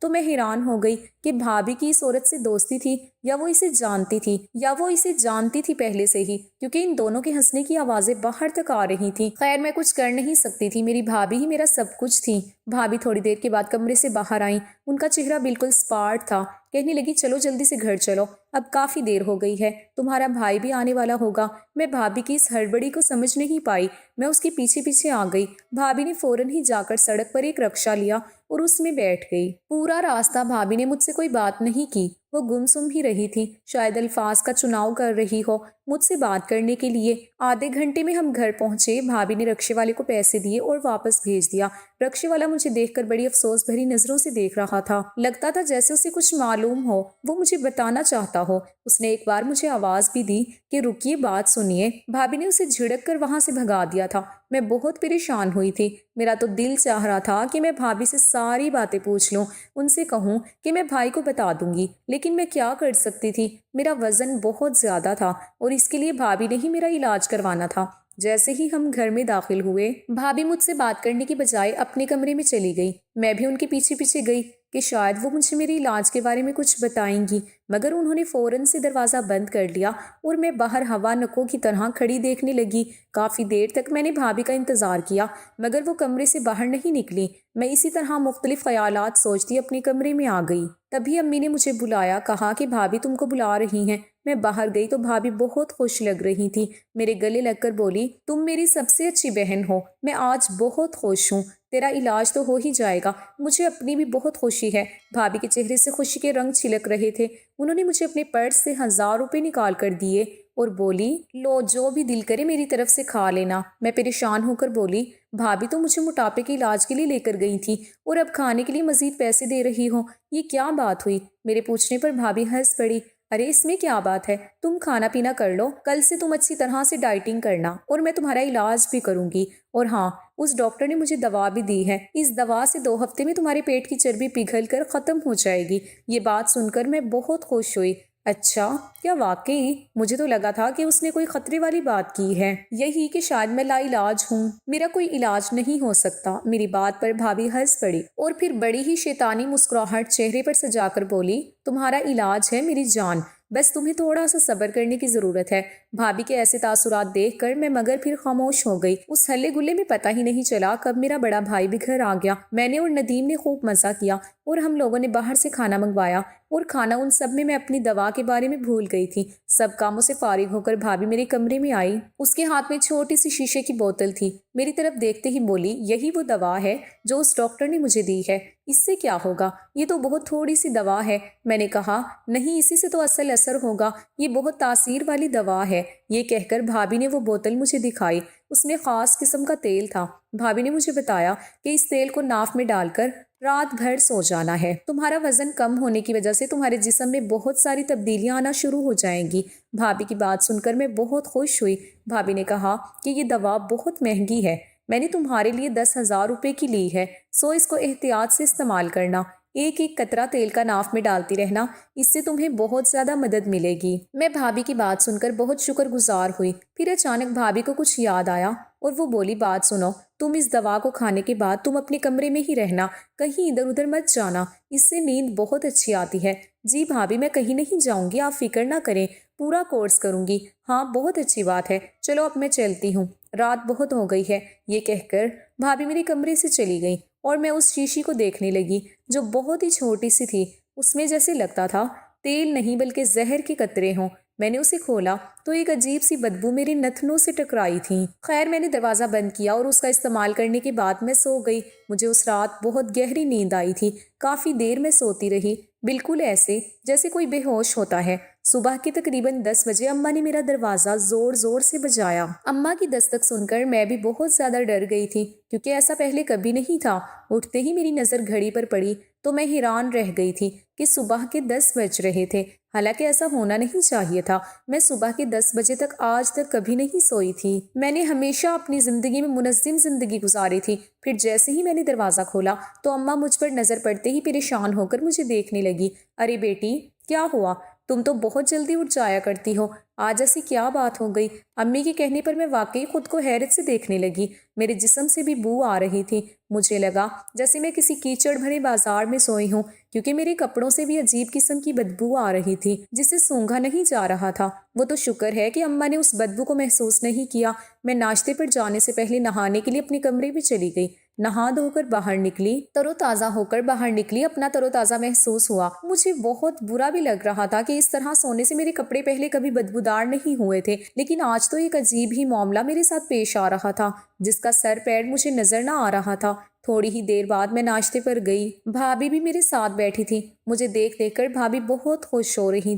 تو میں حیران ہو گئی کہ بھابھی کی اس عورت سے دوستی تھی یا وہ اسے جانتی تھی پہلے سے ہی، کیونکہ ان دونوں کے ہنسنے کی آوازیں باہر تک آ رہی تھیں۔ خیر میں کچھ کر نہیں سکتی تھی، میری بھابھی ہی میرا سب کچھ تھی۔ بھابھی تھوڑی دیر کے بعد کمرے سے باہر آئیں، ان کا چہرہ بالکل سپاٹ تھا۔ کہنے لگی چلو جلدی سے گھر چلو، اب کافی دیر ہو گئی ہے، تمہارا بھائی بھی آنے والا ہوگا۔ میں بھابھی کی اس ہڑبڑی کو سمجھ نہیں پائی، میں اس کے پیچھے پیچھے آ گئی۔ بھابھی نے فوراً ہی جا کر سڑک پر ایک رکشہ لیا اور اس میں بیٹھ گئی۔ پورا راستہ بھابھی نے مجھ سے کوئی بات نہیں کی، وہ گمسم ہی رہی تھی، شاید الفاظ کا چناؤ کر رہی ہو مجھ سے بات کرنے کے لیے۔ آدھے گھنٹے میں ہم گھر پہنچے، بھابھی نے رکشے والے کو پیسے دیے اور واپس بھیج دیا۔ رکشے والا مجھے دیکھ کر بڑی افسوس بھری نظروں سے دیکھ رہا تھا، لگتا تھا جیسے اسے کچھ معلوم ہو، وہ مجھے بتانا چاہتا ہو۔ اس نے ایک بار مجھے آواز بھی دی کہ رکیے بات سنیے۔ بھابھی نے اسے جھڑک کر وہاں سے بھگا دیا تھا۔ میں بہت پریشان ہوئی تھی، میرا تو دل چاہ رہا تھا کہ میں بھابھی سے ساری باتیں پوچھ لوں، ان سے کہوں کہ میں بھائی کو بتا دوں گی، لیکن میں کیا کر سکتی تھی؟ میرا وزن بہت زیادہ تھا اور اس کے لیے بھابھی نے ہی میرا علاج کروانا تھا۔ جیسے ہی ہم گھر میں داخل ہوئے، بھابھی مجھ سے بات کرنے کی بجائے اپنے کمرے میں چلی گئی۔ میں بھی ان کے پیچھے پیچھے گئی کہ شاید وہ مجھے میرے علاج کے بارے میں کچھ بتائیں گی، مگر انہوں نے فوراً سے دروازہ بند کر لیا اور میں باہر ہوا نکوں کی طرح کھڑی دیکھنے لگی۔ کافی دیر تک میں نے بھابھی کا انتظار کیا، مگر وہ کمرے سے باہر نہیں نکلی۔ میں اسی طرح مختلف خیالات سوچتی اپنے کمرے میں آ گئی۔ تبھی امی نے مجھے بلایا، کہا کہ بھابھی تم کو بلا رہی ہیں۔ میں باہر گئی تو بھابھی بہت خوش لگ رہی تھی، میرے گلے لگ کر بولی تم میری سب سے اچھی بہن ہو، میں آج بہت خوش ہوں، تیرا علاج تو ہو ہی جائے گا، مجھے اپنی بھی بہت خوشی ہے۔ بھابھی کے چہرے سے خوشی کے رنگ چھلک رہے تھے۔ انہوں نے مجھے اپنے پرس سے 1000 روپے نکال کر دیے اور بولی لو جو بھی دل کرے میری طرف سے کھا لینا۔ میں پریشان ہو کر بولی بھابھی تو مجھے موٹاپے کے علاج کے لیے لے کر گئی تھی اور اب کھانے کے لیے مزید پیسے دے رہی ہو، یہ کیا بات ہوئی؟ میرے پوچھنے پر بھابھی ہنس پڑی، ارے اس میں کیا بات ہے، تم کھانا پینا کر لو، کل سے تم اچھی طرح سے ڈائٹنگ کرنا اور میں تمہارا علاج بھی کروں گی، اور ہاں اس ڈاکٹر نے مجھے دوا بھی دی ہے، اس دوا سے 2 ہفتے میں تمہارے پیٹ کی چربی پگھل کر ختم ہو جائے گی۔ یہ بات سن کر میں بہت خوش ہوئی۔ اچھا، کیا واقعی؟ مجھے تو لگا تھا کہ اس نے کوئی خطرے والی بات کی ہے، یہی کہ شاید میں لا علاج ہوں، میرا کوئی علاج نہیں ہو سکتا۔ میری بات پر بھابھی ہنس پڑی اور پھر بڑی ہی شیطانی مسکراہٹ چہرے پر سجا کر بولی تمہارا علاج ہے میری جان، بس تمہیں تھوڑا سا صبر کرنے کی ضرورت ہے۔ بھابھی کے ایسے تاثرات دیکھ کر میں مگر پھر خاموش ہو گئی۔ اس ہلے گلے میں پتہ ہی نہیں چلا کب میرا بڑا بھائی بھی گھر آ گیا۔ میں نے اور ندیم نے خوب مزہ کیا اور ہم لوگوں نے باہر سے کھانا منگوایا، اور کھانا ان سب میں اپنی دوا کے بارے میں بھول گئی تھی۔ سب کاموں سے فارغ ہو کر بھابھی میرے کمرے میں آئی، اس کے ہاتھ میں چھوٹی سی شیشے کی بوتل تھی۔ میری طرف دیکھتے ہی بولی یہی وہ دوا ہے جو اس ڈاکٹر نے مجھے دی ہے، اس سے کیا ہوگا، یہ تو بہت تھوڑی سی دوا ہے۔ میں نے کہا نہیں، اسی سے تو اصل اثر ہوگا، یہ بہت تاثیر والی دوا ہے۔ یہ کہہ کر بھابھی نے وہ بوتل مجھے دکھائی، اس میں خاص قسم کا تیل تھا۔ بھابھی نے مجھے بتایا کہ اس تیل کو ناف میں ڈال کر رات بھر سو جانا ہے، تمہارا وزن کم ہونے کی وجہ سے تمہارے جسم میں بہت ساری تبدیلیاں آنا شروع ہو جائیں گی۔ بھابھی کی بات سن کر میں بہت خوش ہوئی۔ بھابھی نے کہا کہ یہ دوا بہت مہنگی ہے، میں نے تمہارے لیے 10,000 روپے کی لی ہے، سو اس کو احتیاط سے استعمال کرنا، ایک ایک قطرہ تیل کا ناف میں ڈالتی رہنا، اس سے تمہیں بہت زیادہ مدد ملے گی۔ میں بھابھی کی بات سن کر بہت شکر گزار ہوئی۔ پھر اچانک بھابھی کو کچھ یاد آیا اور وہ بولی بات سنو، تم اس دوا کو کھانے کے بعد تم اپنے کمرے میں ہی رہنا، کہیں ادھر ادھر مت جانا، اس سے نیند بہت اچھی آتی ہے۔ جی بھابھی میں کہیں نہیں جاؤں گی، آپ فکر نہ کریں، پورا کورس کروں گی۔ ہاں بہت اچھی بات ہے، چلو اب میں چلتی ہوں، رات بہت ہو گئی ہے۔ یہ کہہ کر بھابھی میرے کمرے سے چلی گئی اور میں اس شیشی کو دیکھنے لگی جو بہت ہی چھوٹی سی تھی، اس میں جیسے لگتا تھا تیل نہیں بلکہ زہر کے قطرے ہوں۔ میں نے اسے کھولا تو ایک عجیب سی بدبو میرے نتنوں سے ٹکرائی تھی۔ خیر میں نے دروازہ بند کیا اور اس کا استعمال کرنے کے بعد میں سو گئی۔ مجھے اس رات بہت گہری نیند آئی تھی، کافی دیر میں سوتی رہی، بالکل ایسے جیسے کوئی بے ہوش ہوتا ہے۔ صبح کے تقریباً 10 بجے اماں نے میرا دروازہ زور زور سے بجایا۔ اماں کی دستک سن کر میں بھی بہت زیادہ ڈر گئی تھی، کیونکہ ایسا پہلے کبھی نہیں تھا۔ اٹھتے ہی میری نظر گھڑی پر پڑی تو میں حیران رہ گئی تھی کہ صبح کے 10 بج رہے تھے، حالانکہ ایسا ہونا نہیں چاہیے تھا۔ میں صبح کے 10 بجے تک آج تک کبھی نہیں سوئی تھی۔ میں نے ہمیشہ اپنی زندگی میں منظم زندگی گزاری تھی۔ پھر جیسے ہی میں نے دروازہ کھولا تو اماں مجھ پر نظر پڑتے ہی پریشان ہو کر مجھے دیکھنے لگی۔ ارے بیٹی کیا ہوا؟ تم تو بہت جلدی اٹھ جایا کرتی ہو، آج ایسی کیا بات ہو گئی؟ امی کے کہنے پر میں واقعی خود کو حیرت سے دیکھنے لگی۔ میرے جسم سے بھی بو آ رہی تھی۔ مجھے لگا جیسے میں کسی کیچڑ بھرے بازار میں سوئی ہوں، کیونکہ میرے کپڑوں سے بھی عجیب قسم کی بدبو آ رہی تھی جسے سونگھا نہیں جا رہا تھا۔ وہ تو شکر ہے کہ اماں نے اس بدبو کو محسوس نہیں کیا۔ میں ناشتے پر جانے سے پہلے نہانے کے لیے اپنے کمرے میں چلی گئی۔ نہا دھو کر باہر نکلی، تر و تازہ ہو کر باہر نکلی، اپنا تر و تازہ محسوس ہوا۔ مجھے بہت برا بھی لگ رہا تھا کہ اس طرح سونے سے میرے کپڑے پہلے کبھی بدبودار نہیں ہوئے تھے، لیکن آج تو ایک عجیب ہی معاملہ میرے ساتھ پیش آ رہا تھا جس کا سر پیر مجھے نظر نہ آ رہا تھا۔ تھوڑی ہی دیر بعد میں ناشتے پر گئی۔ بھابھی بھی میرے ساتھ بیٹھی تھی۔ مجھے دیکھ دیکھ کر بھابھی بہت خوش ہو رہی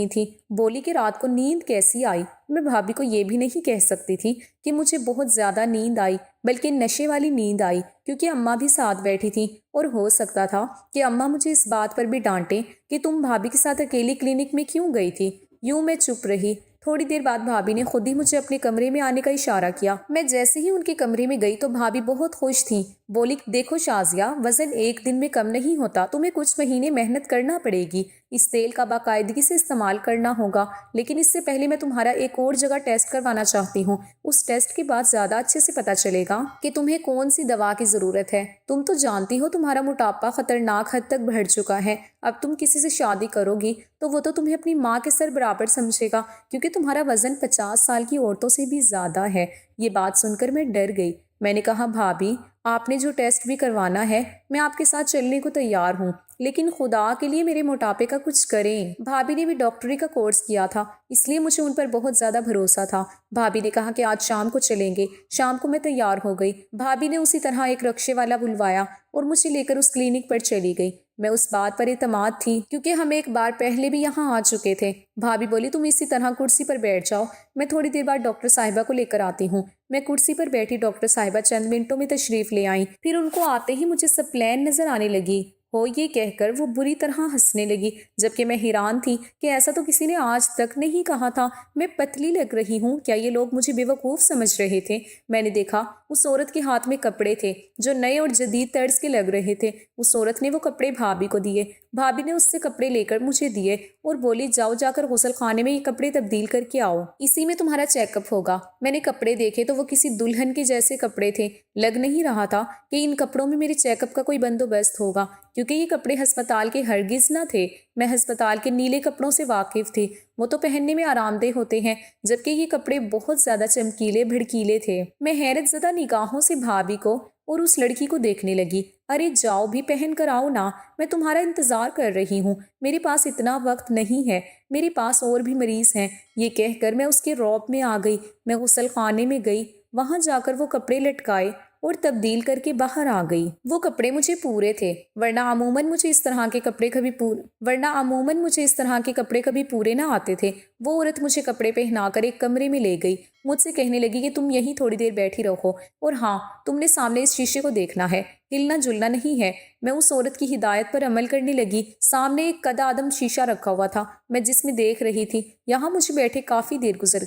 تھی۔ بولی کہ رات کو نیند کیسی آئی؟ میں بھابھی کو یہ بھی نہیں کہہ سکتی تھی کہ مجھے بہت زیادہ نیند آئی، بلکہ نشے والی نیند آئی، کیونکہ اماں بھی ساتھ بیٹھی تھی اور ہو سکتا تھا کہ اماں مجھے اس بات پر بھی ڈانٹیں کہ تم بھابھی کے ساتھ اکیلی کلینک میں کیوں گئی تھی۔ یوں میں چپ رہی۔ تھوڑی دیر بعد بھابھی نے خود ہی مجھے اپنے کمرے میں آنے کا اشارہ کیا۔ میں جیسے ہی ان کے کمرے میں گئی تو بھابھی بہت خوش تھیں۔ بولی دیکھو شازیہ، وزن ایک دن میں کم نہیں ہوتا، تمہیں کچھ مہینے محنت کرنا پڑے گی، اس تیل کا باقاعدگی سے استعمال کرنا ہوگا، لیکن اس سے پہلے میں تمہارا ایک اور جگہ ٹیسٹ کروانا چاہتی ہوں۔ اس ٹیسٹ کے بعد زیادہ اچھے سے پتہ چلے گا کہ تمہیں کون سی دوا کی ضرورت ہے۔ تم تو جانتی ہو تمہارا موٹاپا خطرناک حد تک بڑھ چکا ہے۔ اب تم کسی سے شادی کرو گی تو وہ تو تمہیں اپنی ماں کے سر برابر سمجھے گا، کیونکہ تمہارا وزن 50 سال کی عورتوں سے بھی زیادہ ہے۔ یہ بات سن کر میں ڈر گئی۔ میں نے کہا بھابھی، آپ نے جو ٹیسٹ بھی کروانا ہے میں آپ کے ساتھ چلنے کو تیار ہوں، لیکن خدا کے لیے میرے موٹاپے کا کچھ کریں۔ بھابھی نے بھی ڈاکٹری کا کورس کیا تھا، اس لیے مجھے ان پر بہت زیادہ بھروسہ تھا۔ بھابھی نے کہا کہ آج شام کو چلیں گے۔ شام کو میں تیار ہو گئی۔ بھابھی نے اسی طرح ایک رکشے والا بلوایا اور مجھے لے کر اس کلینک پر چلی گئی۔ میں اس بات پر اعتماد تھی کیونکہ ہم ایک بار پہلے بھی یہاں آ چکے تھے۔ بھابھی بولی تم اسی طرح کرسی پر بیٹھ جاؤ، میں تھوڑی دیر بعد ڈاکٹر صاحبہ کو لے کر آتی ہوں۔ میں کرسی پر بیٹھی، ڈاکٹر صاحبہ چند منٹوں میں تشریف لے آئیں، پھر ان کو آتے ہی مجھے سپلین نظر آنے لگی۔ ہو یہ کہہ کر وہ بری طرح ہنسنے لگی، جبکہ میں حیران تھی کہ ایسا تو کسی نے آج تک نہیں کہا تھا۔ میں پتلی لگ رہی ہوں، کیا یہ لوگ مجھے بے وقوف سمجھ رہے تھے؟ میں نے دیکھا اس عورت کے ہاتھ میں کپڑے تھے جو نئے اور جدید طرز کے لگ رہے تھے۔ اس عورت نے وہ کپڑے بھابھی کو دیے۔ بھابھی نے اس سے کپڑے لے کر مجھے دیے اور بولی جاؤ جا کر غسل خانے میں یہ کپڑے تبدیل کر کے آؤ، اسی میں تمہارا چیک اپ ہوگا۔ میں نے کپڑے دیکھے تو وہ کسی دلہن کے جیسے کپڑے تھے۔ لگ نہیں رہا تھا کہ ان کپڑوں میں میرے چیک اپ کا کوئی بندوبست ہوگا، کیونکہ یہ کپڑے ہسپتال کے ہرگز نہ تھے۔ میں ہسپتال کے نیلے کپڑوں سے واقف تھی، وہ تو پہننے میں آرام دہ ہوتے ہیں، جبکہ یہ کپڑے بہت زیادہ چمکیلے بھڑکیلے تھے۔ میں حیرت زدہ نگاہوں سے بھابھی کو اور اس لڑکی کو دیکھنے لگی۔ ارے جاؤ بھی پہن کر آؤ نا، میں تمہارا انتظار کر رہی ہوں، میرے پاس اتنا وقت نہیں ہے، میرے پاس اور بھی مریض ہیں۔ یہ کہہ کر میں اس کے رعب میں آ گئی۔ میں غسل خانے میں گئی، وہاں جا کر وہ کپڑے لٹکائے اور تبدیل کر کے باہر آ گئی۔ وہ کپڑے مجھے پورے تھے، ورنہ عموماً مجھے اس طرح کے کپڑے کبھی پورے نہ آتے تھے۔ وہ عورت مجھے کپڑے پہنا کر ایک کمرے میں لے گئی، مجھ سے کہنے لگی کہ تم یہیں تھوڑی دیر بیٹھی رہو، اور ہاں، تم نے سامنے اس شیشے کو دیکھنا ہے، ہلنا جلنا نہیں ہے۔ میں اس عورت کی ہدایت پر عمل کرنے لگی۔ سامنے ایک قد آدم شیشہ رکھا ہوا تھا، میں جس میں دیکھ رہی تھی۔ یہاں مجھے بیٹھے کافی دیر گزر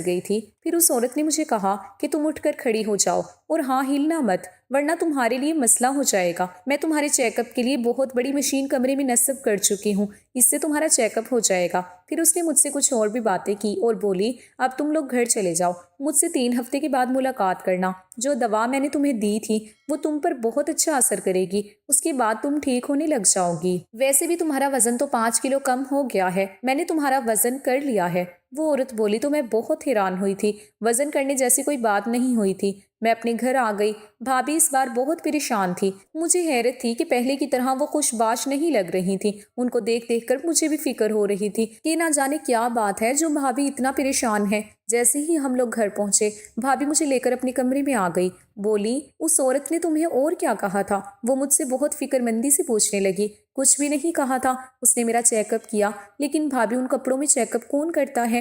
گئی تھی۔ پھر اس عورت نے مجھے کہا کہ تم اٹھ کر کھڑی ہو جاؤ، اور ہاں، ہلنا مت، ورنہ تمہارے لیے مسئلہ ہو جائے گا۔ میں تمہارے چیک اپ کے لیے بہت بڑی مشین کمرے میں نصب کر چکی ہوں، اس سے تمہارا چیک اپ ہو جائے گا۔ پھر اس نے مجھ سے کچھ اور بھی باتیں کی اور بولی اب تم لوگ گھر چلے جاؤ، مجھ سے 3 ہفتے کے بعد ملاقات کرنا۔ جو دوا میں نے تمہیں دی تھی وہ تم پر بہت اچھا اثر کرے گی، اس کے بعد تم ٹھیک ہونے لگ جاؤ گی۔ ویسے بھی تمہارا وزن تو 5 کلو کم ہو گیا ہے، میں نے تمہارا وزن کر لیا ہے۔ وہ عورت بولی تو میں بہت حیران ہوئی تھی، وزن کرنے جیسی کوئی بات نہیں ہوئی تھی۔ میں اپنے گھر آ گئی۔ بھابھی اس بار بہت پریشان تھی۔ مجھے حیرت تھی کہ پہلے کی طرح وہ خوش باش نہیں لگ رہی تھی۔ ان کو دیکھ دیکھ کر مجھے بھی فکر ہو رہی تھی کہ نہ جانے کیا بات ہے جو بھابھی اتنا پریشان ہے۔ جیسے ہی ہم لوگ گھر پہنچے، بھابھی مجھے لے کر اپنے کمرے میں آ گئی۔ بولی اس عورت نے تمہیں اور کیا کہا تھا؟ وہ مجھ سے بہت فکر مندی سے پوچھنے لگی۔ کچھ بھی نہیں کہا تھا، اس نے میرا چیک اپ کیا، لیکن بھابھی ان کپڑوں میں چیک اپ کون کرتا ہے؟